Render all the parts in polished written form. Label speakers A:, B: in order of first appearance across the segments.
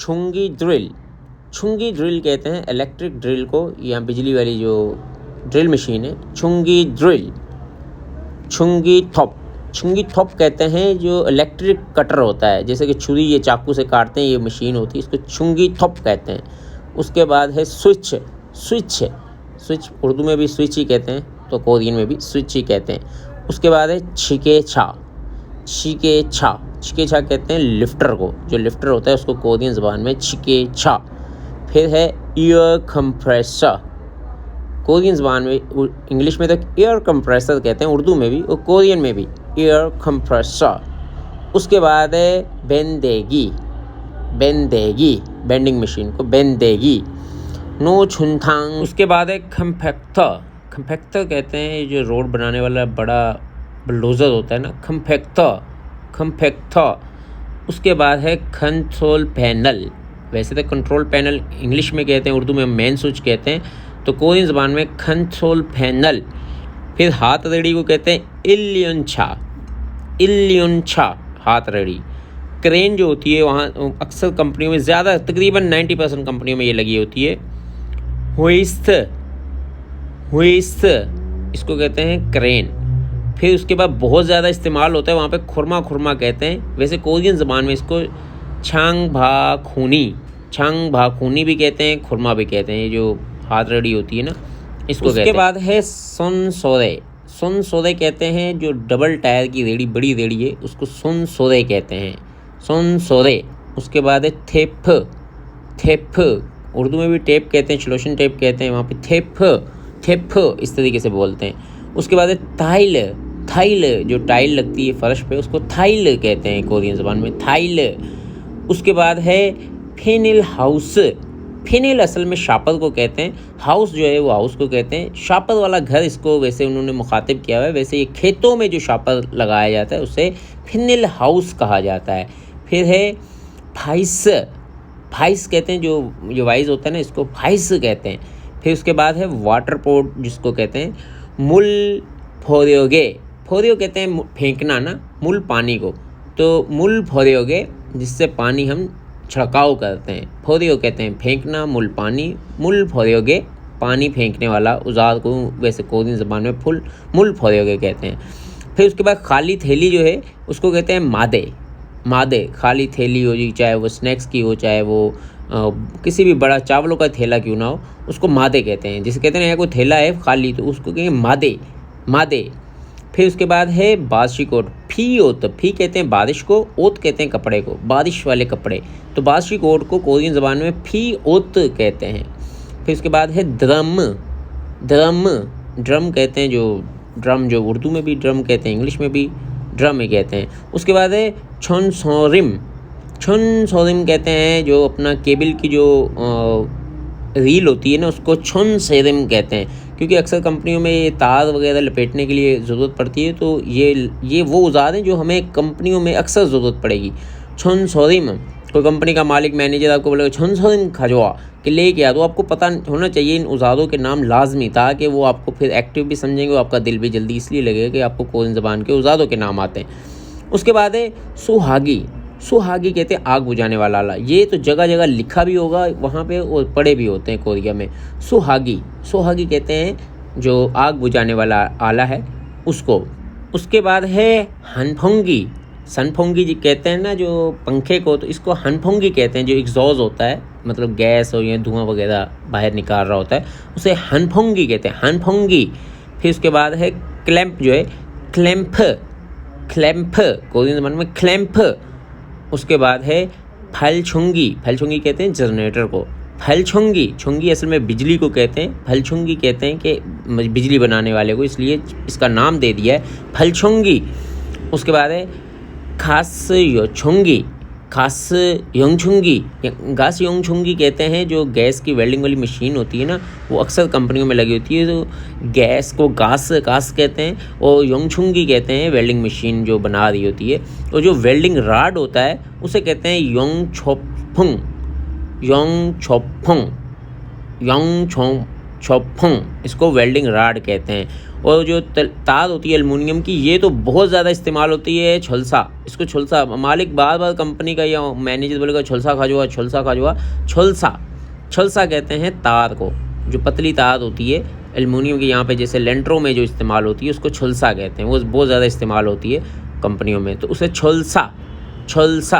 A: छुंगी drill. छुंगी drill कहते हैं electric drill को, या बिजली वाली जो ड्रिल मशीन है, छुंगी ड्रिल। छुंगी थोप। छुंगी थोप कहते हैं जो इलेक्ट्रिक कटर होता है, जैसे कि छुरी ये चाकू से काटते हैं, ये मशीन होती है, इसको छुंगी थोप कहते हैं। उसके बाद है स्विच। स्विच स्विच उर्दू में भी स्विच ही कहते हैं, तो कोरियन में भी स्विच ही कहते हैं। उसके बाद है छिके छा। छिके छा। छिके छा कहते हैं लिफ्टर को, जो लिफ्टर होता है उसको कोरियन ज़बान में छिके छा। फिर है एयर कंप्रेसर। कोरियन ज़बान में, इंग्लिश में तो एयर कंप्रेसर कहते हैं, उर्दू में भी और कोरियन में भी एयर कंप्रेसर। उसके बाद है बेंदेगी। बेंदेगी बेंडिंग मशीन को बेंदेगी। नो छुनथांग। उसके बाद है कंपैक्टर। कंपैक्टर कहते हैं जो रोड बनाने वाला बड़ा बुलडोज़र होता है ना, कंपैक्टर। कंपैक्टर। उसके बाद है कंट्रोल पैनल। वैसे तो कंट्रोल पैनल इंग्लिश में कहते हैं, उर्दू में मेन स्विच कहते हैं, तो कोरियन ज़बान में कंट्रोल पैनल। फिर हाथ रेडी को कहते हैं इल्युनछा। इल्युनछा हाथ रेडी। क्रेन जो होती है वहाँ अक्सर कंपनियों में, ज़्यादा तकरीबन 90% कंपनियों में ये लगी होती है। होइस्ट। होइस्ट इसको कहते हैं क्रेन। फिर उसके बाद बहुत ज़्यादा इस्तेमाल होता है वहाँ पे खुरमा। खुरमा कहते हैं, वैसे कोरियन ज़बान में इसको छांग भा खूनी। छांग भा खूनी भी कहते हैं, खुरमा भी कहते हैं, ये जो हाथ रेडी होती है ना, इसको कहते हैं। उसके बाद है सुन सोरे। सुन सोरे कहते हैं जो डबल टायर की रेडी, बड़ी रेडी है, उसको सुन सोरे कहते हैं, सुन सोरे। उसके बाद है थेप। थेप उर्दू में भी टेप कहते हैं, स्लोशन टेप कहते हैं, वहाँ पे थेप। थेप इस तरीके से बोलते हैं। उसके बाद है थाइल। थाइल जो टाइल लगती है फर्श पे, उसको थाइल कहते हैं कोरियन ज़बान में, थाइल। उसके बाद है फेनिल हाउस। फेनिल असल में शापर को कहते हैं, हाउस जो है वो हाउस को कहते हैं। शापर वाला घर इसको वैसे उन्होंने मुखातिब किया हुआ है, वैसे ये खेतों में जो शापर लगाया जाता है उसे फेनिल हाउस कहा जाता है। फिर है फाइस। फाइस कहते हैं जो वाइज होता है ना, इसको फाइस कहते हैं। फिर उसके बाद है वाटर पोर्ट, जिसको कहते हैं मुल फोरियोगे। फोरियो कहते हैं फेंकना ना, मुल पानी को, तो मुल फोरियोगे जिससे पानी हम छिड़काव करते हैं। फोरियो कहते हैं फेंकना, मुल पानी, मुल फोरियोगे पानी फेंकने वाला औजार को वैसे कोरियन ज़बान में मुल फोरियोगे कहते हैं। फिर उसके बाद खाली थैली जो है उसको कहते हैं मादे। मादे खाली थैली हो जी, चाहे वो स्नैक्स की हो, चाहे वो किसी भी बड़ा चावलों का थैला क्यों ना हो, उसको मादे कहते हैं। जिसे कहते हैं कोई थैला है खाली, तो उसको कहेंगे मादे। मादे। फिर उसके बाद है बारिशी कोट। फी ओत। फी कहते हैं बारिश को, ओत कहते हैं कपड़े को, बारिश वाले कपड़े, तो बारिशी कोट को कोरियन ज़बान में फी ओत कहते हैं। फिर उसके बाद है ड्रम। ड्रम। ड्रम कहते हैं ड्रम जो उर्दू में भी ड्रम कहते हैं, इंग्लिश में भी ड्रम ही कहते हैं। उसके बाद है छन सोरिम। छन सोरिम कहते हैं जो अपना केबल की जो रील होती है ना, उसको छन सेरिम कहते हैं, क्योंकि अक्सर कंपनियों में ये तार वगैरह लपेटने के लिए ज़रूरत पड़ती है, तो ये वो औजार हैं जो हमें कंपनियों में अक्सर ज़रूरत पड़ेगी। छन सोरिम। कोई कंपनी का मालिक मैनेजर आपको बोलेगा छन सोरिम खजवा कि ले के आ, तो आपको पता होना चाहिए इन औजारों के नाम लाजमी, ताकि वो आपको फिर एक्टिव भी समझेंगे, आपका दिल भी जल्दी इसलिए लगेगा कि आपको कोरियन ज़बान के औजारों के नाम आते हैं। उसके बाद है सुहागी। सुहागी कहते हैं आग बुझाने वाला आला। ये तो जगह जगह लिखा भी होगा वहाँ पे और पड़े भी होते हैं कोरिया में। सुहागी। सुहागी कहते हैं जो आग बुझाने वाला आला है उसको। उसके बाद है हनफोंगी। सनफोंगी जी कहते हैं ना जो पंखे को, तो इसको हनफोंगी कहते हैं, जो एग्जॉस्ट होता है, मतलब गैस और ये धुआं वगैरह बाहर निकाल रहा होता है, उसे हनफोंगी कहते हैं, हनफोंगी। फिर उसके बाद है क्लैंप जो है, क्लैंप। क्लैंप कोरियन ज़बान में क्लैंप। उसके बाद है फलछुंगी। फलछुंगी कहते हैं जनरेटर को, फलछुंगी। छुंगी असल में बिजली को कहते हैं, फलछुंगी कहते हैं कि बिजली बनाने वाले को, इसलिए इसका नाम दे दिया है फलछुंगी। उसके बाद है खास योछुंगी। खास योंगछुंगी। गास योंगछुंगी कहते हैं जो गैस की वेल्डिंग वाली मशीन होती है ना, वो अक्सर कंपनियों में लगी होती है, तो गैस को गास कहते हैं और योंगछुंगी कहते हैं वेल्डिंग मशीन जो बना रही होती है। और जो वेल्डिंग राड होता है उसे कहते हैं योंगछोफुंग। योंगछोफुंग। छोफों, इसको वेल्डिंग राड कहते हैं। और जो तार होती है एल्युमिनियम की, ये तो बहुत ज़्यादा इस्तेमाल होती है झुलसा, इसको झुलसा, मालिक बार बार कंपनी का या मैनेजर बोलेगा झुलसा खा जाओ, झुलसा खा जाओ, झुलसा, झुलसा कहते हैं तार को। जो पतली तार होती है एल्युमिनियम की, यहाँ पे जैसे लेंटरों में जो इस्तेमाल होती है उसको झुलसा कहते हैं, वो बहुत ज़्यादा इस्तेमाल होती है कंपनियों में, तो उसे झुलसा, झुलसा।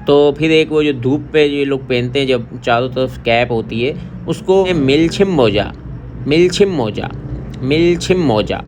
A: तो फिर एक वो जो धूप पे ये लोग पहनते हैं जब चारों तरफ कैप होती है, उसको मिलछिम मोजा, मिलछिम मोजा, मिलछिम मोजा।